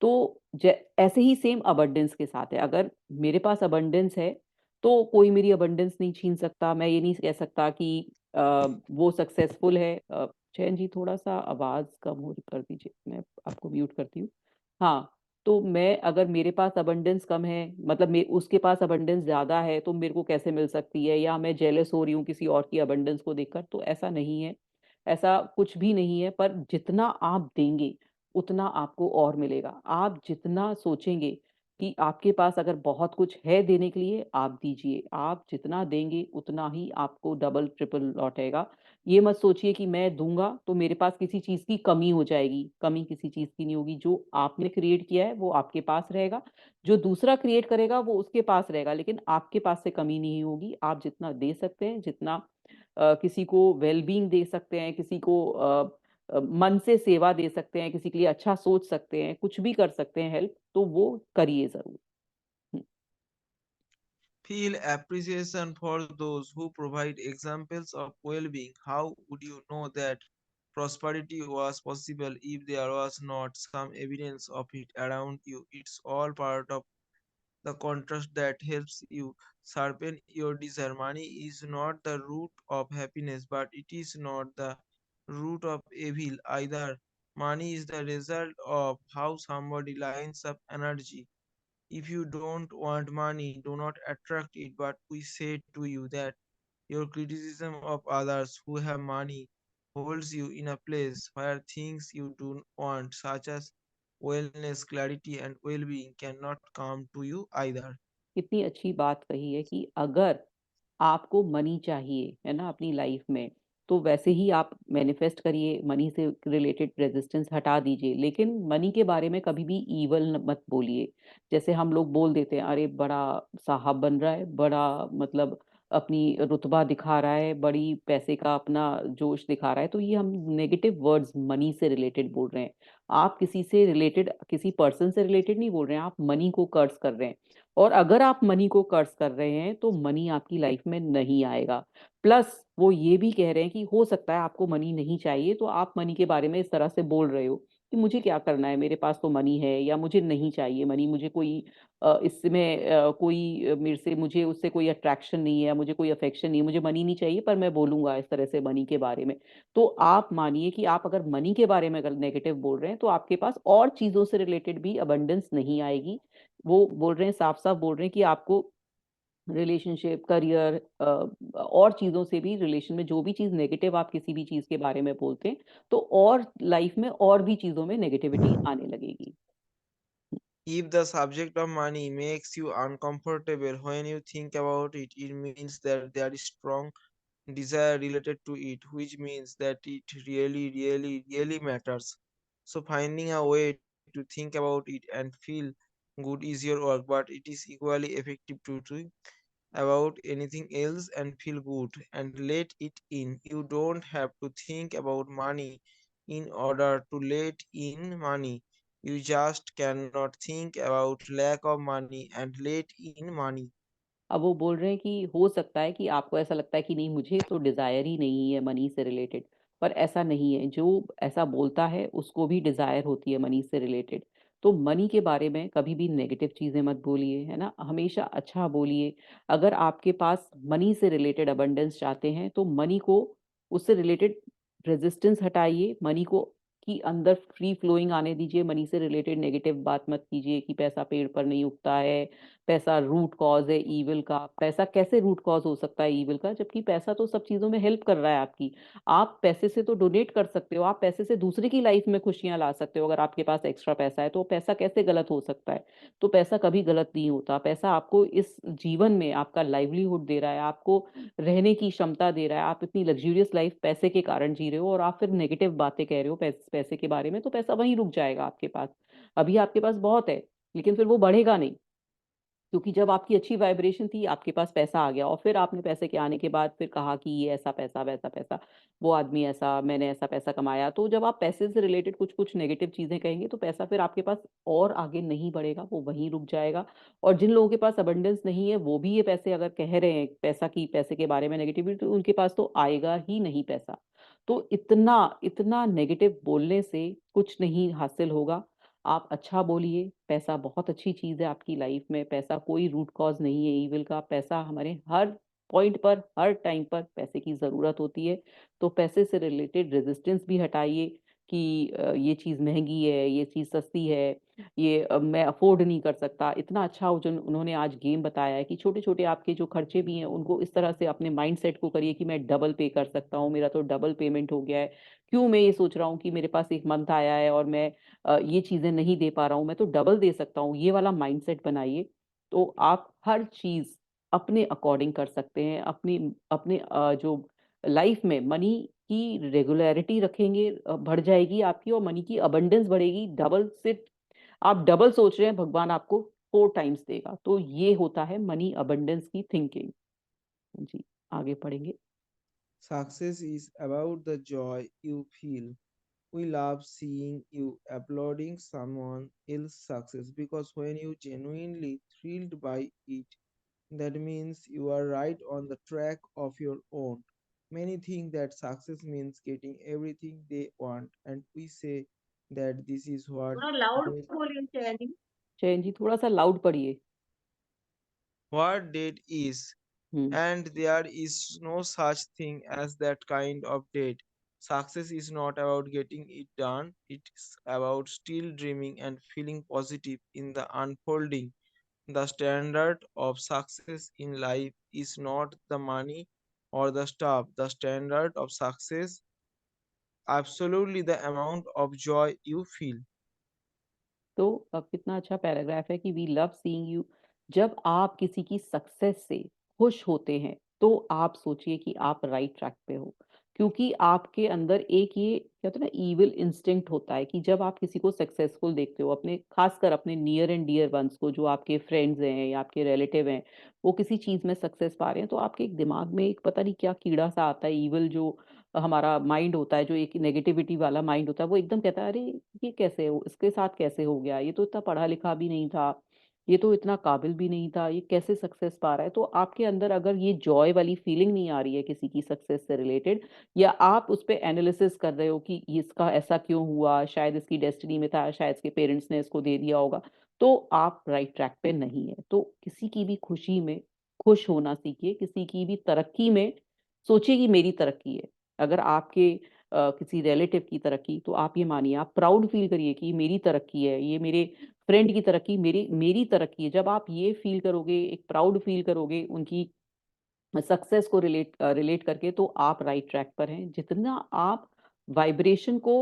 तो ऐसे ही सेम अबंडेंस के साथ है। अगर मेरे पास अबंडेंस है तो कोई मेरी अबंडेंस नहीं छीन सकता। मैं ये नहीं कह सकता कि वो सक्सेसफुल है। चैन जी थोड़ा सा आवाज कम हो कर दीजिए, मैं आपको म्यूट करती हूँ। हाँ, तो मैं अगर मेरे पास अबंडेंस कम है, मतलब उसके पास अबंडेंस ज्यादा है, तो मेरे को कैसे मिल सकती है, या मैं जेलस हो रही हूँ किसी और की अबंडेंस को देखकर, तो ऐसा नहीं है। ऐसा कुछ भी नहीं है। पर जितना आप देंगे उतना आपको और मिलेगा। आप जितना सोचेंगे कि आपके पास अगर बहुत कुछ है देने के लिए, आप दीजिए। आप जितना देंगे उतना ही आपको डबल ट्रिपल लौटेगा। ये मत सोचिए कि मैं दूंगा तो मेरे पास किसी चीज की कमी हो जाएगी। कमी किसी चीज की नहीं होगी। जो आपने क्रिएट किया है वो आपके पास रहेगा, जो दूसरा क्रिएट करेगा वो उसके पास रहेगा, लेकिन आपके पास से कमी नहीं होगी। आप जितना दे सकते हैं, जितना किसी को वेलबींग दे सकते हैं, किसी को मन से सेवा दे सकते हैं, किसी के लिए अच्छा सोच सकते हैं, कुछ भी कर सकते हैं हेल्प, तो वो करिए जरूर। हम्म। Feel appreciation for those who provide examples of well-being. How would you know that prosperity was possible if there was not some evidence of it around you? It's all part of the contrast that helps you sharpen your desire. Money is not the root of happiness, but it is not the root of evil either. Money is the result of how somebody lines up energy. If you don't want money, do not attract it. But we say to you that your criticism of others who have money holds you in a place where things you do want, such as wellness, clarity, and well being, cannot come to you either. कितनी अच्छी बात कही है कि अगर आपको money चाहिए है ना अपनी लाइफ में, तो वैसे ही आप मैनिफेस्ट करिए। मनी से रिलेटेड रेजिस्टेंस हटा दीजिए, लेकिन मनी के बारे में कभी भी ईवल मत बोलिए। जैसे हम लोग बोल देते हैं, अरे बड़ा साहब बन रहा है, बड़ा मतलब अपनी रुतबा दिखा रहा है, बड़ी पैसे का अपना जोश दिखा रहा है, तो ये हम नेगेटिव वर्ड्स मनी से रिलेटेड बोल रहे हैं। आप किसी से रिलेटेड, किसी पर्सन से रिलेटेड नहीं बोल रहे हैं, आप मनी को कर्स कर रहे हैं। और अगर आप मनी को कर्ज कर रहे हैं तो मनी आपकी लाइफ में नहीं आएगा। प्लस वो ये भी कह रहे हैं कि हो सकता है आपको मनी नहीं चाहिए, तो आप मनी के बारे में इस तरह से बोल रहे हो कि मुझे क्या करना है, मेरे पास तो मनी है, या मुझे नहीं चाहिए मनी, मुझे कोई इसमें कोई मेरे से, मुझे उससे कोई अट्रैक्शन नहीं है, मुझे कोई अफेक्शन नहीं है, मुझे मनी नहीं चाहिए, पर मैं बोलूंगा इस तरह से मनी के बारे में। तो आप मानिए कि आप अगर मनी के बारे में अगर नेगेटिव बोल रहे हैं तो आपके पास और चीजों से रिलेटेड भी अबंडेंस नहीं आएगी। वो बोल रहे हैं, साफ साफ बोल रहे हैं कि आपको रिलेशनशिप, करियर और चीजों से भी, रिलेशन में जो भी चीज नेगेटिव आप किसी भी चीज के बारे में बोलते हैं, तो और लाइफ में और भी चीजों में नेगेटिविटी आने लगेगी। If the subject of money makes you uncomfortable when you think about it, it means that there is strong desire related to it, which means that it really, really, really matters. So, finding a way to think about it and feel good is your work, but it is equally effective to think about anything else and feel good and let it in. You don't have to think about money in order to let in money. You just cannot think about lack of money and let in money. अब वो बोल रहे हैं कि हो सकता है कि आपको ऐसा लगता है कि नहीं, मुझे तो डिजायर ही नहीं है मनी से रिलेटेड, पर ऐसा नहीं है। जो ऐसा बोलता है उसको भी डिजायर होती है मनी से रिलेटेड। तो मनी के बारे में कभी भी नेगेटिव चीजें मत बोलिए, है ना, हमेशा अच्छा बोलिए। अगर आपके पास मनी से रिलेटेड अबंडेंस चाहते हैं तो मनी को, उससे रिलेटेड रेजिस्टेंस हटाइए। मनी को की अंदर फ्री फ्लोइंग आने दीजिए। मनी से रिलेटेड नेगेटिव बात मत कीजिए कि पैसा पेड़ पर नहीं उगता है, पैसा रूट कॉज है ईविल का। पैसा कैसे रूट कॉज हो सकता है ईविल का, जबकि पैसा तो सब चीजों में हेल्प कर रहा है आपकी। आप पैसे से तो डोनेट कर सकते हो, आप पैसे से दूसरे की लाइफ में खुशियां ला सकते हो। अगर आपके पास एक्स्ट्रा पैसा है तो पैसा कैसे गलत हो सकता है? तो पैसा कभी गलत नहीं होता। पैसा आपको इस जीवन में आपका लाइवलीहुड दे रहा है, आपको रहने की क्षमता दे रहा है। आप इतनी लग्जूरियस लाइफ पैसे के कारण जी रहे हो, और आप फिर नेगेटिव बातें कह रहे हो पैसे के बारे में, तो पैसा वहीं रुक जाएगा आपके पास। अभी आपके पास बहुत है, लेकिन फिर वो बढ़ेगा नहीं, क्योंकि जब आपकी अच्छी वाइब्रेशन थी, आपके पास पैसा आ गया और फिर आपने पैसे के आने के बाद फिर कहा कि ये ऐसा पैसा, वैसा पैसा, वो आदमी ऐसा, मैंने ऐसा पैसा कमाया। तो जब आप पैसे से रिलेटेड कुछ-कुछ नेगेटिव चीज़ें कहेंगे, तो पैसा फिर आपके पास और आगे नहीं बढ़ेगा, वो वहीं रुक जाएगा। और जिन लोगों के पास अबंडेंस नहीं है, वो भी ये पैसे अगर कह रहे हैं पैसे के बारे में नेगेटिविटी, तो उनके पास तो आएगा ही नहीं पैसा। तो इतना, इतना नेगेटिव बोलने से कुछ नहीं हासिल होगा। आप अच्छा बोलिए, पैसा बहुत अच्छी चीज़ है आपकी लाइफ में, पैसा कोई रूट कॉज़ नहीं है ईविल का, पैसा हमारे हर पॉइंट पर, हर टाइम पर पैसे की ज़रूरत होती है। तो पैसे से रिलेटेड रेज़िस्टेंस भी हटाइए कि ये चीज़ महँगी है, ये चीज़ सस्ती है, ये मैं अफ़ोर्ड नहीं कर सकता। इतना अच्छा जो उन्होंने आज गेम बताया है कि छोटे-छोटे आपके जो खर्चे भी हैं, उनको इस तरह से अपने माइंडसेट को करिए कि मैं डबल पे कर सकता हूँ, मेरा तो डबल पेमेंट हो गया है। क्यों मैं ये सोच रहा हूँ कि मेरे पास 1 मंथ आया है और मैं ये चीज़ें नहीं दे पा रहा हूँ, मैं तो डबल दे सकता हूँ, ये वाला माइंडसेट बनाइए। तो आप हर चीज़ अपने अकॉर्डिंग कर सकते हैं, अपनी अपने जो लाइफ में मनी की रेगुलैरिटी रखेंगे, बढ़ जाएगी आपकी और मनी की अबंडेंस बढ़ेगी, डबल से आप डबल सोच रहे हैं, भगवान आपको 4 टाइम्स देगा। तो ये होता है मनी अबंडेंस की थिंकिंग। जी, आगे पढ़ेंगे। Success is about the joy you feel. We love seeing you applauding someone else's success because when you genuinely thrilled by it, that means you are right on the track of your own. Many think that success means getting everything they want, and we say that this is थोड़ा loud they, बोलिए चैनी। जयन जी थोड़ा-सा loud पढ़िए। what debt is. Hmm. And there is no such thing as that kind of date. Success is not about getting it done, it's about still dreaming and feeling positive in the unfolding. The standard of success in life is not the money or the stuff. The standard of success absolutely the amount of joy you feel. तो कितना अच्छा paragraph है कि we love seeing you. जब आप किसी की success से खुश होते हैं, तो आप सोचिए कि आप राइट ट्रैक पे हो। क्योंकि आपके अंदर एक ये कहते हैं ना इविल इंस्टिंक्ट होता है कि जब आप किसी को सक्सेसफुल देखते हो, अपने खासकर अपने नियर एंड डियर वंस को, जो आपके फ्रेंड्स हैं या आपके रिलेटिव हैं, वो किसी चीज़ में सक्सेस पा रहे हैं, तो आपके एक दिमाग में एक पता नहीं क्या कीड़ा-सा आता है, इविल जो हमारा माइंड होता है, जो एक नेगेटिविटी वाला माइंड होता है, वो एकदम कहता है, "अरे! ये कैसे हो इसके साथ कैसे हो गया? ये तो इतना पढ़ा-लिखा भी नहीं था, ये तो इतना काबिल भी नहीं था, ये कैसे सक्सेस पा रहा है?" तो आपके अंदर अगर ये जॉय वाली फीलिंग नहीं आ रही है किसी की सक्सेस से रिलेटेड, या आप उस पे एनालिसिस कर रहे हो कि ये इसका ऐसा क्यों हुआ? शायद इसकी डेस्टिनी में था, शायद इसके पेरेंट्स ने इसको दे दिया होगा, तो आप राइट ट्रैक पे नहीं है। तो किसी की भी खुशी में खुश होना सीखिए, किसी की भी तरक्की में सोचिए कि मेरी तरक्की है। अगर आपके किसी रिलेटिव की तरक्की, तो आप ये मानिए, आप प्राउड फील करिए कि मेरी तरक्की है, ये मेरे फ्रेंड की तरक्की मेरी मेरी तरक्की है। जब आप ये फील करोगे, एक प्राउड फील करोगे उनकी सक्सेस को रिलेट करके, तो आप राइट ट्रैक पर हैं। जितना आप वाइब्रेशन को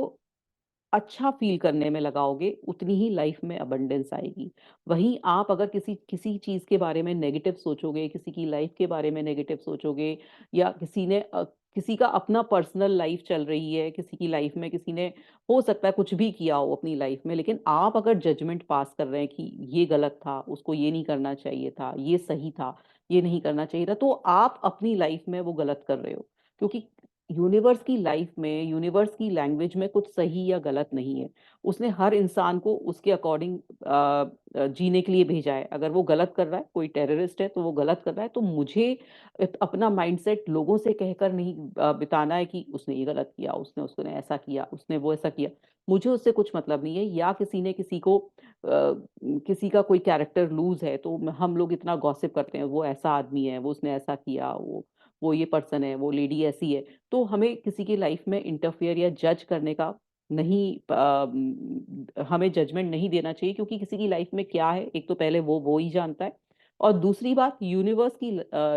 अच्छा फ़ील करने में लगाओगे, उतनी ही लाइफ़ में अबंडेंस आएगी। वहीं आप अगर किसी किसी चीज़ के बारे में नेगेटिव सोचोगे, किसी की लाइफ़ के बारे में नेगेटिव सोचोगे, या किसी का अपना पर्सनल लाइफ़ चल रही है, किसी की लाइफ़ में किसी ने हो सकता है कुछ भी किया हो अपनी लाइफ़ में, लेकिन आप अगर जजमेंट पास कर रहे हैं कि ये गलत था, उसको ये नहीं करना चाहिए था, ये सही था, ये नहीं करना चाहिए था, तो आप अपनी लाइफ़ में वो गलत कर रहे हो। क्योंकि यूनिवर्स की लाइफ में, यूनिवर्स की लैंग्वेज में कुछ सही या गलत नहीं है। उसने हर इंसान को उसके अकॉर्डिंग जीने के लिए भेजा है। अगर वो गलत कर रहा है, कोई टेररिस्ट है तो वो गलत कर रहा है, तो मुझे अपना माइंडसेट लोगों से कहकर नहीं बिताना है कि उसने ये गलत किया, उसने ऐसा किया, उसने वो ऐसा किया। मुझे उससे कुछ मतलब नहीं है, या किसी ने किसी को किसी का कोई कैरेक्टर लूज़ है, तो हम लोग इतना गॉसिप करते हैं, वो ऐसा आदमी है, वो उसने ऐसा किया, वो ये पर्सन है, वो लेडी ऐसी है। तो हमें किसी की लाइफ में इंटरफेयर या जज करने का नहीं, हमें जजमेंट नहीं देना चाहिए, क्योंकि किसी की लाइफ में क्या है, एक तो पहले वो ही जानता है, और दूसरी बात, यूनिवर्स की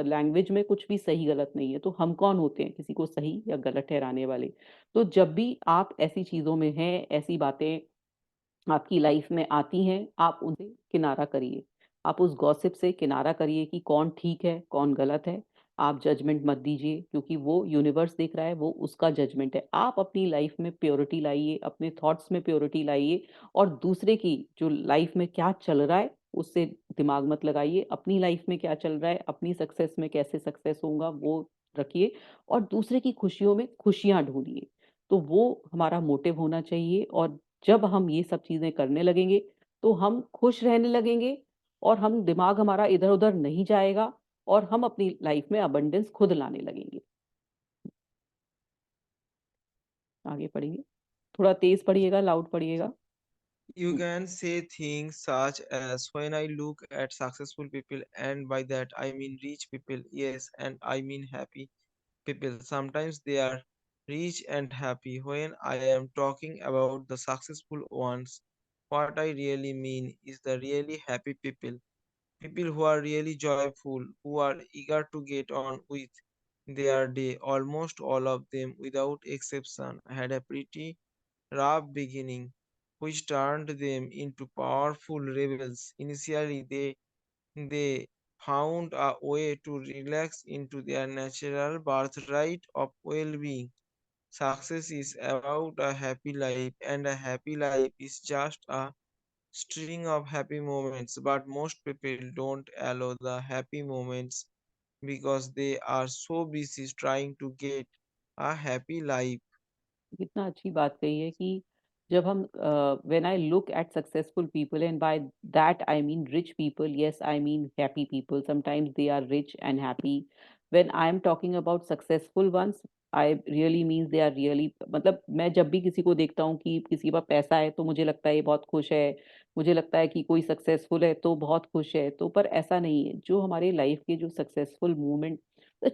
लैंग्वेज में कुछ भी सही गलत नहीं है। तो हम कौन होते हैं किसी को सही या गलत ठहराने वाले? तो जब भी आप ऐसी चीज़ों में हैं, ऐसी बातें आपकी लाइफ में आती हैं, आप उनसे किनारा करिए। आप उस गॉसिप से किनारा करिए कि कौन ठीक है, कौन गलत है। आप जजमेंट मत दीजिए, क्योंकि वो यूनिवर्स देख रहा है, वो उसका जजमेंट है। आप अपनी लाइफ में प्योरिटी लाइए, अपने थॉट्स में प्योरिटी लाइए, और दूसरे की जो लाइफ में क्या चल रहा है, उससे दिमाग मत लगाइए। अपनी लाइफ में क्या चल रहा है, अपनी सक्सेस में कैसे सक्सेस होऊँगा वो रखिए और दूसरे की खुशियों में खुशियाँ ढूँढिए। तो वो हमारा मोटिव होना चाहिए और जब हम ये सब चीज़ें करने लगेंगे, तो हम खुश रहने लगेंगे और हम दिमाग हमारा इधर-उधर नहीं जाएगा और हम अपनी लाइफ में अबंडेंस खुद लाने लगेंगे। आगे पढ़िए। थोड़ा तेज़ पढ़िएगा, लाउड पढ़िएगा। You hmm, can say things such as when I look at successful people, and by that I mean rich people, yes, and I mean happy people. Sometimes they are rich and happy. When I am talking about the successful ones, what I really mean is the really happy people. People who are really joyful, who are eager to get on with their day. Almost all of them, without exception, had a pretty rough beginning, which turned them into powerful rebels. Initially, they found a way to relax into their natural birthright of well-being. Success is about a happy life, and a happy life is just a string of happy moments. But most people don't allow the happy moments because they are so busy trying to get a happy life. कितना अच्छी बात कही है कि जब हम when I look at successful people and by that I mean rich people, yes I mean happy people, sometimes they are rich and happy. When I am talking about successful ones, I really means they are really, मतलब मैं जब भी किसी को देखता हूँ कि किसी के पास पैसा है तो मुझे लगता है ये बहुत खुश है, मुझे लगता है कि कोई सक्सेसफुल है तो बहुत खुश है। तो पर ऐसा नहीं है। जो हमारे लाइफ के जो सक्सेसफुल मूवमेंट,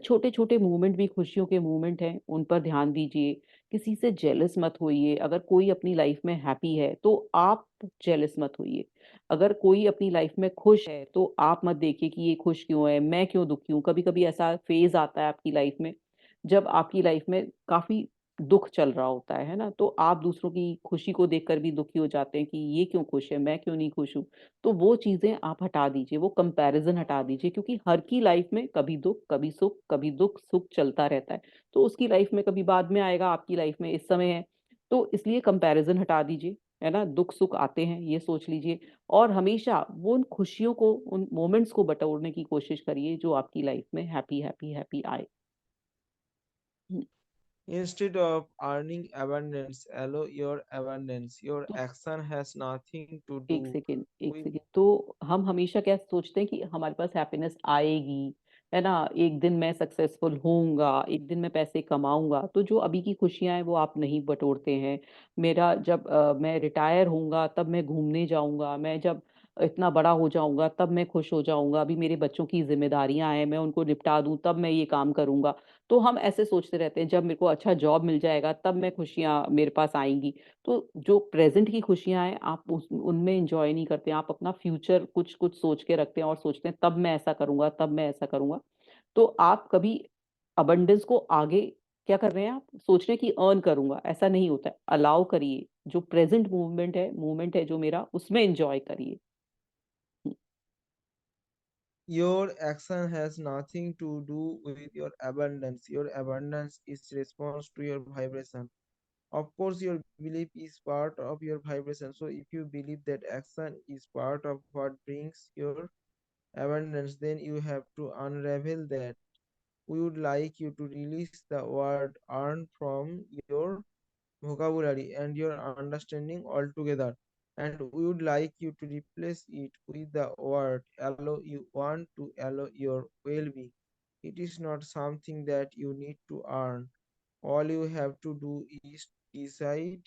छोटे-छोटे मूवमेंट भी खुशियों के मूवमेंट हैं, उन पर ध्यान दीजिए। किसी से जेलस मत होइए। अगर कोई अपनी लाइफ में हैप्पी है, तो आप जेलस मत होइए। अगर कोई अपनी लाइफ में खुश है, तो आप मत देखिए कि ये खुश क्यों है, मैं क्यों दुखी हूँ। कभी-कभी ऐसा फ़ेज़ आता है आपकी लाइफ में, जब आपकी लाइफ में काफ़ी दुःख चल रहा होता है ना? तो आप दूसरों की खुशी को देखकर भी दुखी हो जाते हैं कि ये क्यों खुश है, मैं क्यों नहीं खुश हूँ। तो वो चीज़ें आप हटा दीजिए, वो कंपैरिज़न हटा दीजिए, क्योंकि हर की लाइफ में कभी दुःख, कभी सुख, कभी दुःख, सुख चलता रहता है। तो उसकी लाइफ में कभी बाद में आएगा, आपकी लाइफ में इस समय है। तो इसलिए कंपैरिज़न हटा दीजिए, है ना? दुःख-सुख आते हैं, ये सोच लीजिए और हमेशा वो उन खुशियों को, उन मोमेंट्स को बटोरने की कोशिश करिए जो आपकी लाइफ में हैप्पी, हैप्पी, हैप्पी आए। हुँ, Instead of earning abundance, allow your abundance. Your तो action has nothing to 1 do second, 1 with second. तो हम हमेशा क्या सोचते हैं कि हमारे पास हैप्पीनेस आएगी, है ना? एक दिन मैं सक्सेसफुल होऊँगा, एक दिन मैं पैसे कमाऊँगा, तो जो अभी की खुशियाँ हैं वो आप नहीं बटोरते हैं। मेरा जब मैं रिटायर होऊँगा तब मैं घूमने जाऊँगा, मैं जब इतना बड़ा हो जाऊँगा तब मैं खुश हो जाऊँगा, अभी मेरे बच्चों की ज़िम्मेदारियाँ हैं, मैं उनको निपटा दूँ तब मैं ये काम करूँगा। तो हम ऐसे सोचते रहते हैं, जब मेरे को अच्छा जॉब मिल जाएगा तब मैं खुशियाँ मेरे पास आएँगी। तो जो प्रेज़ेंट की खुशियाँ हैं, आप उस उनमें एन्जॉय नहीं करते हैं, आप अपना फ्यूचर कुछ-कुछ सोच के रखते हैं और सोचते हैं तब मैं ऐसा करूँगा, तब मैं ऐसा करूँगा। तो आप कभी अबंडेंस को आगे क्या कर रहे हैं आप? सोच रहे हैं कि अर्न करूँगा, ऐसा नहीं होता है। अलाउ करिए, जो प्रेज़ेंट मूवमेंट है जो मेरा, उसमें एन्जॉय करिए। हुँ, your action has nothing to do with your abundance. Your abundance is response to your vibration. Of course, your belief is part of your vibration. So if you believe that action is part of what brings your abundance, then you have to unravel that. We would like you to release the word earn from your vocabulary and your understanding altogether. And we would like you to replace it with the word allow. You want to allow your well being. It is not something that you need to earn. All you have to do is decide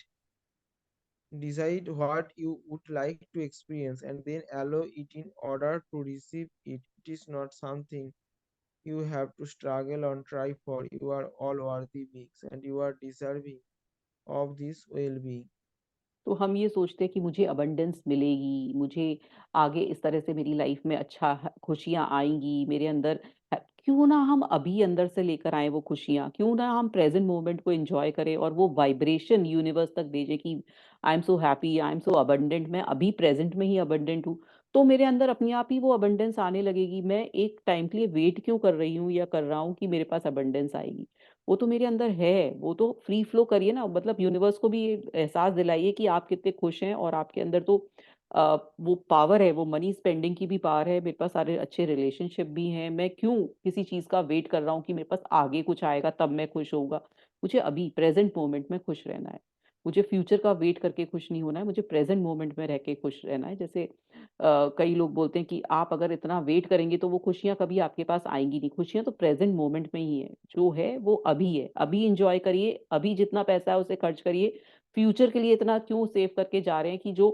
what you would like to experience and then allow it in order to receive it. It is not something you have to struggle and try for. You are all worthy beings and you are deserving of this well being. तो हम ये सोचते हैं कि मुझे abundance मिलेगी, मुझे आगे इस तरह से मेरी लाइफ में अच्छा ह खुशियाँ आएँगी, मेरे अंदर क्यों ना हम अभी अंदर से लेकर आएँ वो खुशियाँ, क्यों ना हम प्रेज़ेंट मोमेंट को एन्जॉय करें और वो वाइब्रेशन यूनिवर्स तक भेजें कि I am so happy, I am so abundant, मैं अभी प्रेज़ेंट में ही अबंडेंट हूँ। तो मेरे अंदर अपने आप ही वो अबंडेंस आने लगेगी। मैं एक टाइम के लिए वेट क्यों कर रही हूँ या कर रहा हूँ कि मेरे पास अबंडेंस आएगी। वो तो मेरे अंदर है, वो तो फ्री फ्लो करिए ना, मतलब यूनिवर्स को भी ये एहसास दिलाइए कि आप कितने खुश हैं और आपके अंदर तो वो पावर है, वो मनी स्पेंडिंग की भी पावर है, मेरे पास सारे अच्छे रिलेशनशिप भी हैं, मैं क्यों किसी चीज का वेट कर रहा हूँ कि मेरे पास आगे कुछ आएगा तब मैं खुश होऊंगा। मुझे अभी प्रेजेंट मोमेंट में खुश रहना है। मुझे फ्यूचर का वेट करके खुश नहीं होना है, मुझे प्रेजेंट मोमेंट में रह के खुश रहना है। जैसे कई लोग बोलते हैं कि आप अगर इतना वेट करेंगे तो वो खुशियां कभी आपके पास आएंगी नहीं। खुशियां तो प्रेजेंट मोमेंट में ही है, जो है वो अभी है। अभी इंजॉय करिए, अभी जितना पैसा है उसे खर्च करिए। फ्यूचर के लिए इतना क्यों सेव करके जा रहे हैं कि जो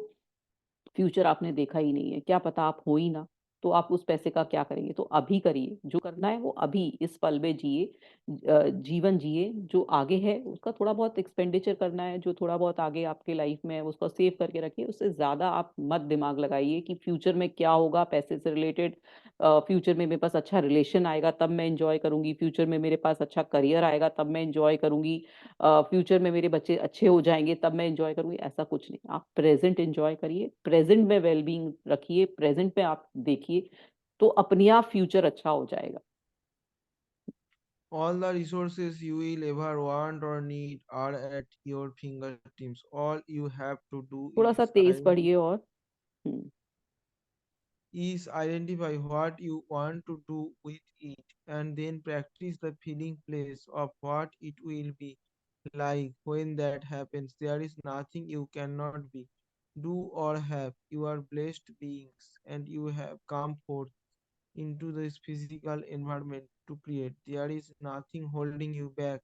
फ्यूचर आपने देखा ही नहीं है, क्या पता आप हो ही ना, तो आप उस पैसे का क्या करेंगे। तो अभी करिए, जो करना है वो अभी इस पल में जिए। जीवन जिए। जो आगे है उसका थोड़ा बहुत एक्सपेंडिचर करना है, जो थोड़ा बहुत आगे आपके लाइफ में है उसको सेव करके रखिए। उससे ज्यादा आप मत दिमाग लगाइए कि फ्यूचर में क्या होगा पैसे से रिलेटेड। फ्यूचर में मेरे पास अच्छा रिलेशन आएगा तब मैं इंजॉय करूंगी, फ्यूचर में मेरे पास अच्छा करियर आएगा तब मैं इंजॉय करूंगी, फ्यूचर में मेरे बच्चे अच्छे हो जाएंगे तब मैं एंजॉय करूंगी। ऐसा कुछ नहीं, आप प्रेजेंट एंजॉय करिए, प्रेजेंट में वेलबींग रखिए, प्रेजेंट में आप देखिए, तो अपने आप फ्यूचर अच्छा हो जाएगा। All the resources you will ever want or need are at your fingertips. All you have to do थोड़ा सा तेज पढ़िए और हम्म, identify what you want to do with it, and then practice the feeling place of what it will be like when that happens. There is nothing you cannot be, do, or have. You are blessed beings, and you have come forth into this physical environment to create. There is nothing holding you back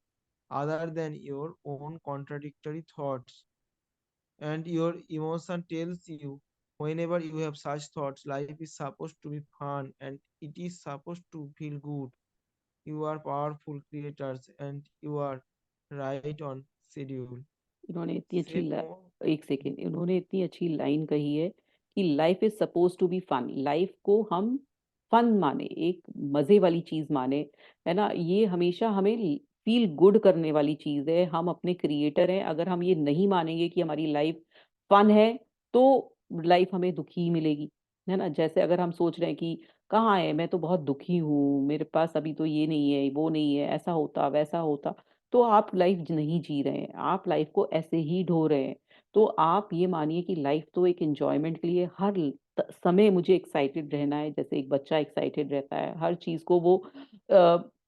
other than your own contradictory thoughts. And your emotion tells you whenever you have such thoughts, life is supposed to be fun and it is supposed to feel good. You are powerful creators and you are right on schedule. इन्होंने इतनी अच्छी Set more. एक second, इन्होंने इतनी अच्छी line कही है कि life is suppose to be fun. Life को हम फन माने, एक मजे वाली चीज माने, है ना। ये हमेशा हमें फील गुड करने वाली चीज है। हम अपने क्रिएटर हैं, अगर हम ये नहीं मानेंगे कि हमारी लाइफ फन है तो लाइफ हमें दुखी ही मिलेगी, है ना। जैसे अगर हम सोच रहे हैं कि कहाँ है, मैं तो बहुत दुखी हूँ, मेरे पास अभी तो ये नहीं है वो नहीं है, ऐसा होता वैसा होता, तो आप लाइफ नहीं जी रहे हैं, आप लाइफ को ऐसे ही ढो रहे हैं। तो आप ये मानिए कि लाइफ तो एक एंजॉयमेंट के लिए हर समय मुझे एक्साइटेड रहना है, जैसे एक बच्चा एक्साइटेड रहता है हर चीज को वो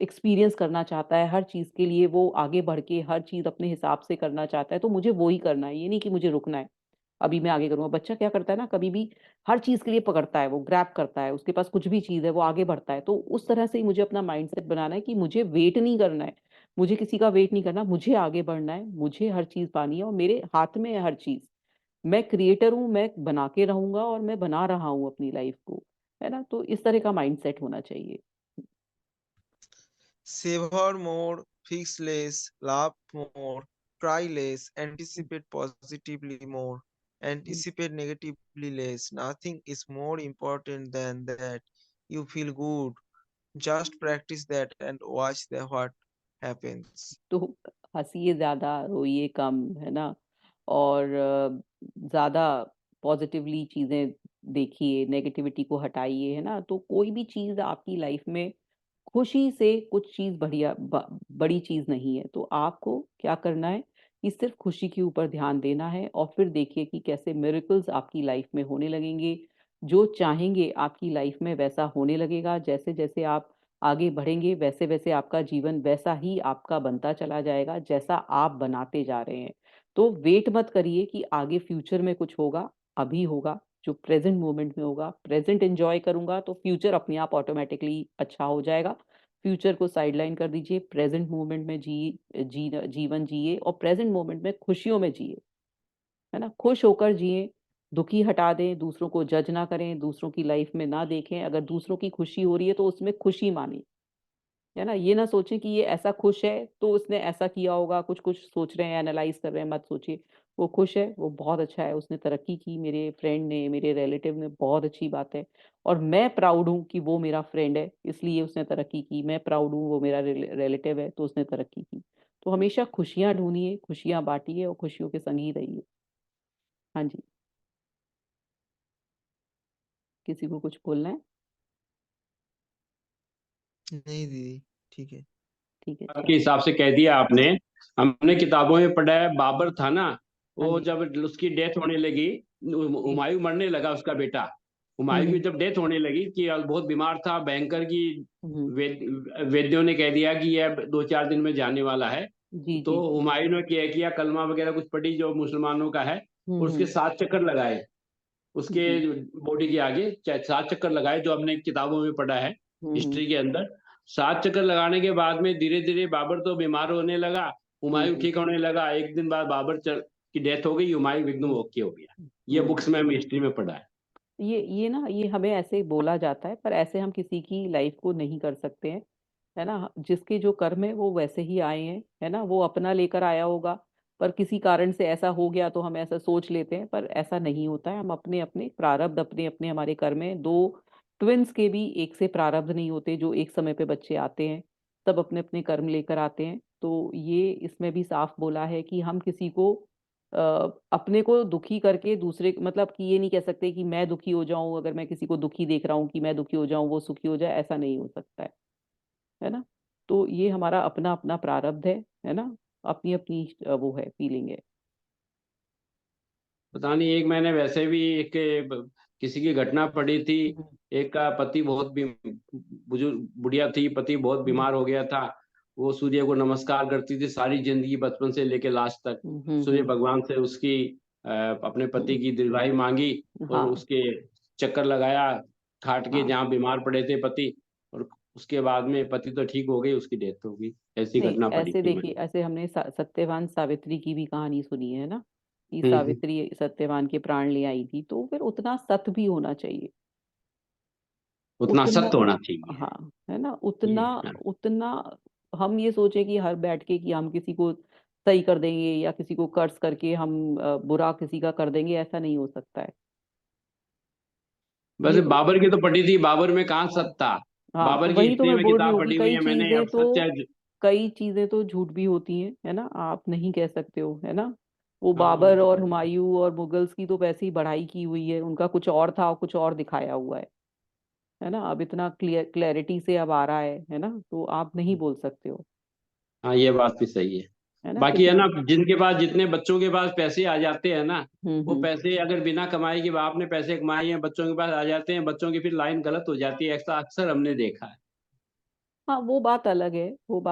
एक्सपीरियंस करना चाहता है, हर चीज के लिए वो आगे बढ़ के हर चीज अपने हिसाब से करना चाहता है, तो मुझे वो ही करना है, ये नहीं कि मुझे रुकना है। अभी मैं आगे करूंगा। बच्चा क्या करता है ना, कभी भी हर चीज के लिए पकड़ता है, वो ग्रैब करता है, उसके पास कुछ भी चीज है वो आगे बढ़ता है। तो उस तरह से ही मुझे अपना माइंडसेट बनाना है कि मुझे वेट नहीं करना है, मुझे किसी का वेट नहीं करना, मुझे आगे बढ़ना है, मुझे हर चीज पानी है और मेरे हाथ में है हर चीज। मैं क्रिएटर हूँ, मैं बना के रहूंगा और मैं बना रहा हूँ अपनी लाइफ को, है ना। तो इस तरह का माइंडसेट होना चाहिए। Savor more, fix less, laugh more, cry less, anticipate positively more, anticipate negatively less. Nothing is more important than that. You feel good. Just practice that and watch what happens. तो हंसिए ज्यादा, रोइए कम, है ना। और ज्यादा positively चीजें देखिए, negativity को हटाइए, है ना। तो कोई भी चीज आपकी लाइफ में खुशी से कुछ चीज बड़ी चीज नहीं है। तो आपको क्या करना है कि सिर्फ खुशी के ऊपर ध्यान देना है और फिर देखिए कि कैसे मिरेकल्स आपकी लाइफ में होने लगेंगे। जो चाहेंगे आपकी लाइफ में वैसा होने लगेगा। जैसे जैसे आप आगे बढ़ेंगे वैसे वैसे आपका जीवन वैसा ही आपका बनता चला जाएगा जैसा आप बनाते जा रहे हैं। तो वेट मत करिए कि आगे फ्यूचर में कुछ होगा, अभी होगा। जो प्रेजेंट मोमेंट में होगा, प्रेजेंट एंजॉय करूंगा तो फ्यूचर अपने आप ऑटोमेटिकली अच्छा हो जाएगा। फ्यूचर को साइडलाइन कर दीजिए, प्रेजेंट मोमेंट में जीवन जिए और प्रेजेंट मोमेंट में खुशियों में जिए, है ना। खुश होकर जिए, दुखी हटा दें, दूसरों को जज ना करें, दूसरों की लाइफ में ना देखें। अगर दूसरों की खुशी हो रही है तो उसमें खुशी माने, है ना। ये ना सोचें कि ये ऐसा खुश है तो उसने ऐसा किया होगा, कुछ कुछ सोच रहे हैं, एनालाइज कर रहे हैं, मत सोचिए। वो खुश है, वो बहुत अच्छा है, उसने तरक्की की, मेरे फ्रेंड ने, मेरे रिलेटिव ने, बहुत अच्छी बात है। और मैं प्राउड हूँ कि वो मेरा फ्रेंड है इसलिए उसने तरक्की की, मैं प्राउड हूँ वो मेरा रिलेटिव है तो उसने तरक्की की। तो हमेशा खुशियां ढूंढिए, खुशियां बांटिए और खुशियों के संग ही रहिए। हाँ जी। किसी को कुछ बोलना है? नहीं दीदी, ठीक है। ठीक है, आपके चलिए। हिसाब से कह दिया आपने। हमने किताबों में पढ़ा है, बाबर था ना, हाँ वो जी। जब उसकी डेथ होने लगी, जी। हुमायूं मरने लगा, उसका बेटा हुँ, हुमायूं की हुँ। जब डेथ होने लगी कि बहुत बीमार था भयंकर की, हुँ। वेद्यों ने कह दिया कि यह 2-4 दिन में जाने वाला है। जी, तो जी, जी। हुमायूं ने क्या किया, कलमा वगैरह कुछ पढ़ी जो मुसलमानों का है, हुँ, और उसके हुँ। 7 चक्कर लगाए उसके जी। बॉडी के आगे, 7 चक्कर लगाए, जो हमने किताबों में पढ़ा है हुँ, हुँ। हिस्ट्री के अंदर। 7 चक्कर लगाने के बाद में धीरे धीरे बाबर तो बीमार होने लगा, हुँ, हुमायूं हुँ। ठीक होने लगा। एक दिन बाद की डेथ हो गई, हुमायूं एकदम हुँ, ओके हो गया। ये हुँ। बुक्स में हम हिस्ट्री में पढ़ा है। ये ना ये हमें ऐसे बोला जाता है, पर ऐसे हम किसी की लाइफ को नहीं कर सकते हैं, है ना? जिसके जो कर्म है वो वैसे ही आए हैं, है ना? वो अपना लेकर आया होगा, पर किसी कारण से ऐसा हो गया तो हम ऐसा सोच लेते हैं, पर ऐसा नहीं होता है। हम अपने-अपने प्रारब्ध, अपने-अपने हमारे कर्म हैं। 2 ट्विन्स के भी एक से प्रारब्ध नहीं होते जो एक समय पे बच्चे आते हैं, सब अपने-अपने कर्म लेकर आते हैं। तो ये इसमें भी साफ बोला है कि हम किसी को अपने को दुखी करके दूसरे मतलब कि ये नहीं कह सकते कि मैं दुखी हो जाऊँ, अगर मैं किसी को दुखी देख रहा हूँ कि मैं दुखी हो जाऊँ, वो सुखी हो जाए, ऐसा नहीं हो सकता है ना? तो ये हमारा अपना-अपना प्रारब्ध है ना? अपनी-अपनी वो है, फीलिंग है। पता नहीं, एक मैंने वैसे भी किसी की घटना पढ़ी थी। हुँ, एक का पति बहुत बुजुर्ग बुढ़िया थी, पति बहुत हुँ, बीमार हो गया था। वो सूर्य को नमस्कार करती थी सारी जिंदगी, बचपन से लेके लास्ट तक। हुँ, हुँ, सूर्य हुँ, भगवान से उसकी अपने पति हुँ, की दीर्घायु मांगी, और हाँ, उसके चक्कर लगाया खाट के हाँ। जहाँ बीमार पड़े थे पति। और उसके बाद में पति तो ठीक हो गई, उसकी डेथ हो गई। ऐसी नहीं, घटना पड़ी ऐसे थी देखिए, मैंने। ऐसे हमने सत्यवान सावित्री की भी कहानी सुनी है ना? कि हम्म। सावित्री सत्यवान के प्राण ले आई थी, तो फिर उतना सत भी होना चाहिए। उतना उतना सख्त होना चाहिए। हाँ, है ना? ये उतना हाँ। उतना हम ये सोचे कि हर बैठ के कि हम किसी को सही कर देंगे या किसी को कर्स करके हम बुरा किसी का कर देंगे, ऐसा नहीं हो सकता है। ये वैसे तो बाबर की तो पढ़ी थी, बाबर में कहाँ सच था। हाँ, बाबर की वही तो हिस्ट्री मैं में बोल रही किताब हूँ कि पढ़ी हुई है मैंने, अब सच है। कई चीज़ें तो झूठ भी होती हैं, है ना? आप नहीं कह सकते हो, है ना? वो हाँ, वो बाबर तो और है। हुमायूँ और मुगल्स की तो वैसे ही बढ़ाई की हुई है, उनका कुछ और था और कुछ और दिखाया हुआ है ना? अब इतना क्लैरिटी से अब आ रहा है ना? तो आप नहीं बोल सकते हो, हाँ, ये बात भी सही है। है ना? बाकी है क्योंकि ना, जिनके पास जितने बच्चों के पास पैसे आ जाते हैं ना, हुँ, वो हुँ। पैसे अगर बिना कमाई के बाप ने पैसे कमाए हैं, बच्चों के पास आ जाते हैं, बच्चों की फिर लाइन गलत हो जाती है, ऐसा अक्सर हमने देखा है। हाँ, वो बात अलग है, वो बात